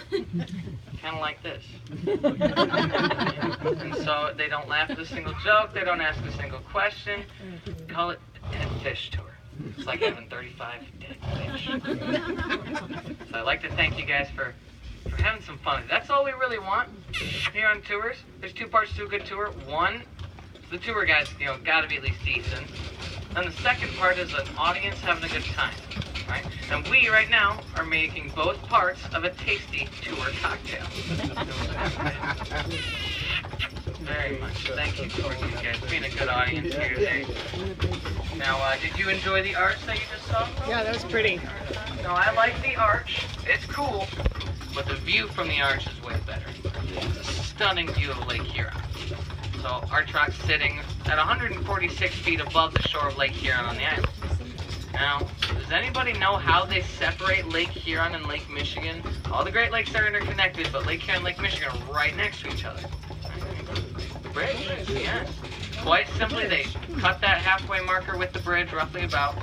kind of like this. And so they don't laugh at a single joke, they don't ask a single question. Call it dead fish tour. It's like having 35 dead fish. So I'd like to thank you guys for having some fun. That's all we really want here on tours. There's two parts to a good tour. One, the tour guys, got to be at least decent. And the second part is an audience having a good time, right? And we, right now, are making both parts of a tasty tour cocktail. Very much. Thank you for you guys being a good audience here today. Now, did you enjoy the arch that you just saw? Yeah, that was pretty. No, I like the arch. It's cool. But the view from the arch is way better. It's a stunning view of Lake Huron. So our truck's sitting at 146 feet above the shore of Lake Huron on the island. Now, does anybody know how they separate Lake Huron and Lake Michigan? All the Great Lakes are interconnected, but Lake Huron and Lake Michigan are right next to each other. The bridge, yes. Quite simply, they cut that halfway marker with the bridge, roughly about.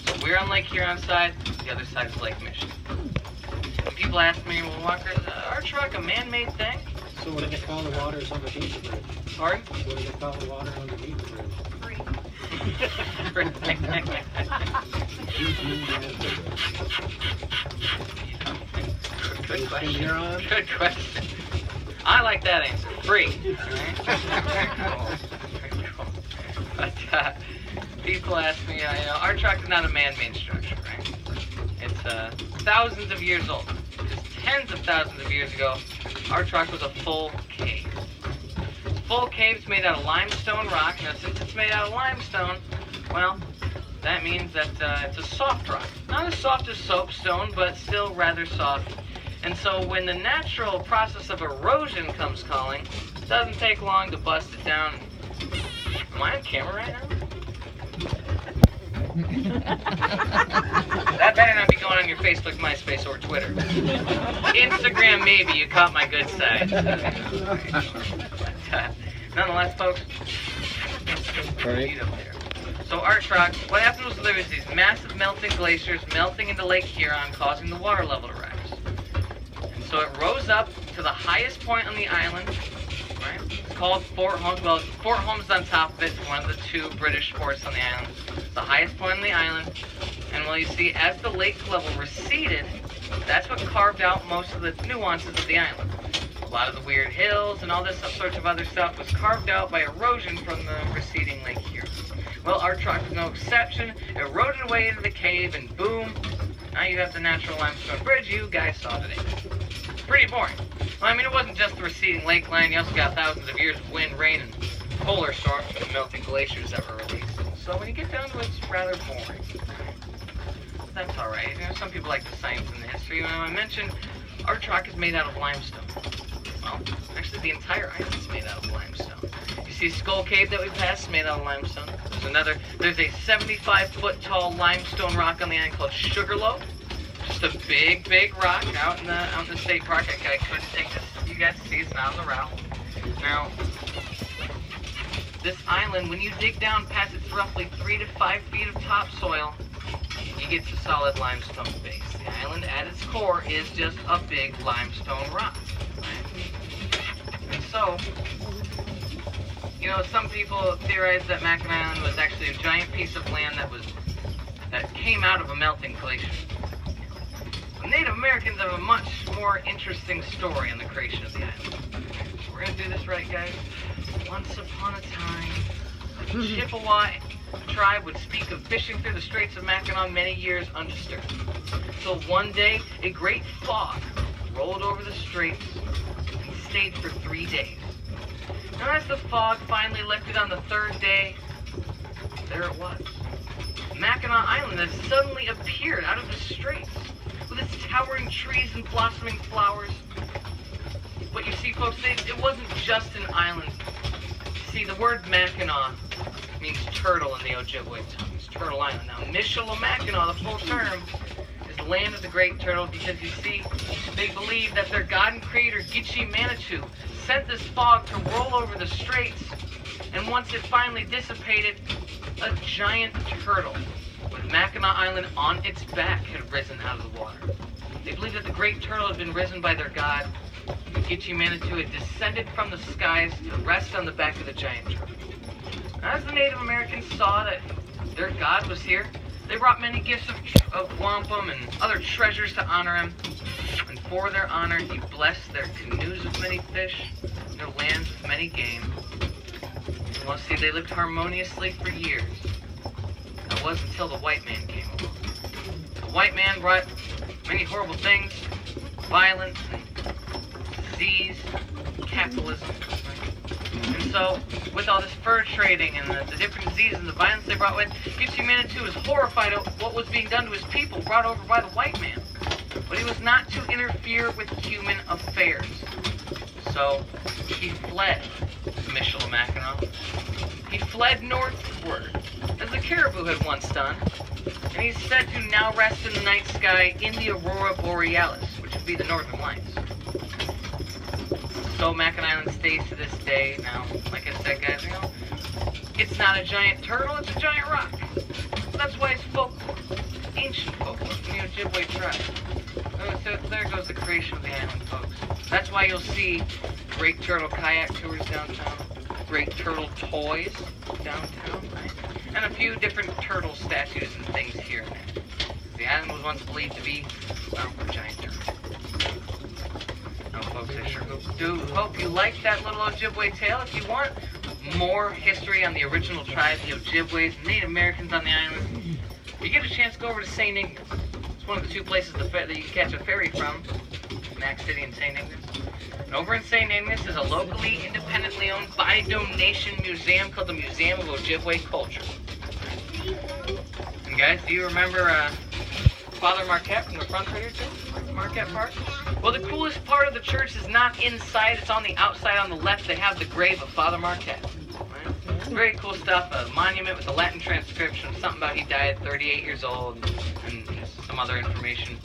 So we're on Lake Huron side, the other side is Lake Michigan. And people ask me, well, Walker, is our truck a man-made thing? So what do they call the waters underneath the bridge? Pardon? What do they call the water underneath the bridge? Good question. Good question. I like that answer. Free. Cool. But people ask me, our truck is not a man-made structure, right? It's thousands of years old. Just tens of thousands of years ago, our truck was a full cave. Full cave's made out of limestone rock. Now, since it's made out of limestone, well, that means that it's a soft rock. Not as soft as soapstone, but still rather soft. And so when the natural process of erosion comes calling, it doesn't take long to bust it down. Am I on camera right now? That better not be going on your Facebook, MySpace, or Twitter. Instagram, maybe. You caught my good side. But, nonetheless, folks, so our truck, what happened was there was these massive melting glaciers melting into Lake Huron, causing the water level to rise. And so it rose up to the highest point on the island, right? It's called Fort Holmes. Well, Fort Holmes on top of it, one of the two British forts on the island. It's the highest point on the island. And well, you see, as the lake level receded, that's what carved out most of the nuances of the island. A lot of the weird hills and all this sorts of other stuff was carved out by erosion from the receding Lake Huron. Well, our truck was no exception. It eroded away into the cave, and boom, now you have the natural limestone bridge you guys saw today. Pretty boring. Well, I mean, it wasn't just the receding lake line. You also got thousands of years of wind, rain, and polar storms from the melting glaciers that were released. So when you get down to it, it's rather boring. That's all right. Some people like the science and the history. I mentioned our truck is made out of limestone. Well, actually, the entire island is made out of limestone. You see Skull Cave that we passed is made out of limestone. There's a 75-foot tall limestone rock on the island called Sugarloaf. Just a big, big rock out in the state park. I couldn't take this. You guys see it's not on the route. Now, this island, when you dig down past its roughly 3 to 5 feet of topsoil, you get to solid limestone base. The island at its core is just a big limestone rock. And so, some people theorize that Mackinac Island was actually a giant piece of land that came out of a melting glacier. The Native Americans have a much more interesting story on the creation of the island. So we're going to do this right, guys. Once upon a time, the Chippewa tribe would speak of fishing through the Straits of Mackinac many years undisturbed. So one day, a great fog rolled over the straits and stayed for 3 days. Now as the fog finally lifted on the third day, there it was. Mackinac Island had suddenly appeared out of the straits with its towering trees and blossoming flowers. But you see, folks, it wasn't just an island. See, the word Mackinac means turtle in the Ojibwe tongue. It's Turtle Island. Now, Michilimackinac, the full term, is the land of the great turtle because, you see, they believe that their god and creator, Gitche Manitou, sent this fog to roll over the straits, and once it finally dissipated, a giant turtle with Mackinac Island on its back had risen out of the water. They believed that the great turtle had been risen by their god. Manitou had descended from the skies to rest on the back of the giant turtle. As the Native Americans saw that their god was here, they brought many gifts of wampum and other treasures to honor him. And for their honor, he blessed their canoes with many fish, their lands with many game. And we'll see, they lived harmoniously for years. It was until the white man came along. The white man brought many horrible things, violence, disease, capitalism. And so, with all this fur trading and the different diseases and the violence they brought with, Manitou was horrified at what was being done to his people, brought over by the white man. But he was not to interfere with human affairs. So, he fled to Mackinac. He fled northward, as the caribou had once done, and he's said to now rest in the night sky in the Aurora Borealis, which would be the northern lights. So Mackinac Island stays to this day. Now, like I said, guys, it's not a giant turtle, it's a giant rock. That's why it's folklore, ancient folklore from the Ojibwe tribe. So there goes the creation of the island, folks. That's why you'll see great turtle kayak tours downtown, great turtle toys downtown, right? And a few different turtle statues and things here and there. The island was once believed to be, well, a giant turtle. Now, folks, I sure hope you liked that little Ojibwe tale. If you want more history on the original tribe, the Ojibways, Native Americans on the island, if you get a chance, go over to St. Ignace. It's one of the two places that you can catch a ferry from, Mac City and St. Ignace. And over in St. Ignace is a locally, independently owned, by donation museum called the Museum of Ojibwe Culture. And guys, do you remember Father Marquette from the front right here too? Marquette Park? Well, the coolest part of the church is not inside, it's on the outside on the left. They have the grave of Father Marquette. Right? Very cool stuff, a monument with a Latin transcription, something about he died at 38 years old, and some other information.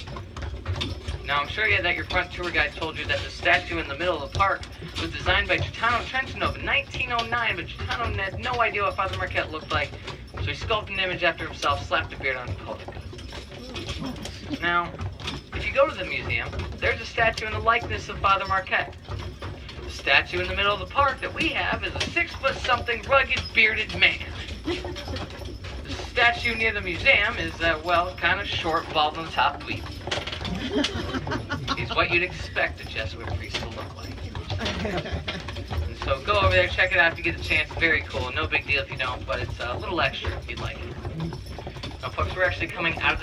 Now, I'm sure that your front tour guide told you that the statue in the middle of the park was designed by Gaetano Trentonov in 1909, but Gaetano had no idea what Father Marquette looked like, so he sculpted an image after himself, slapped a beard on, and called it good. Now, if you go to the museum, there's a statue in the likeness of Father Marquette. The statue in the middle of the park that we have is a 6-foot-something, rugged, bearded man. The statue near the museum is, well, kind of short, bald on the top, dweeb. He's what you'd expect a Jesuit priest to look like. And so go over there, check it out if you get the chance. Very cool. No big deal if you don't, but it's a little extra if you'd like it. Now, folks, we're actually coming out of the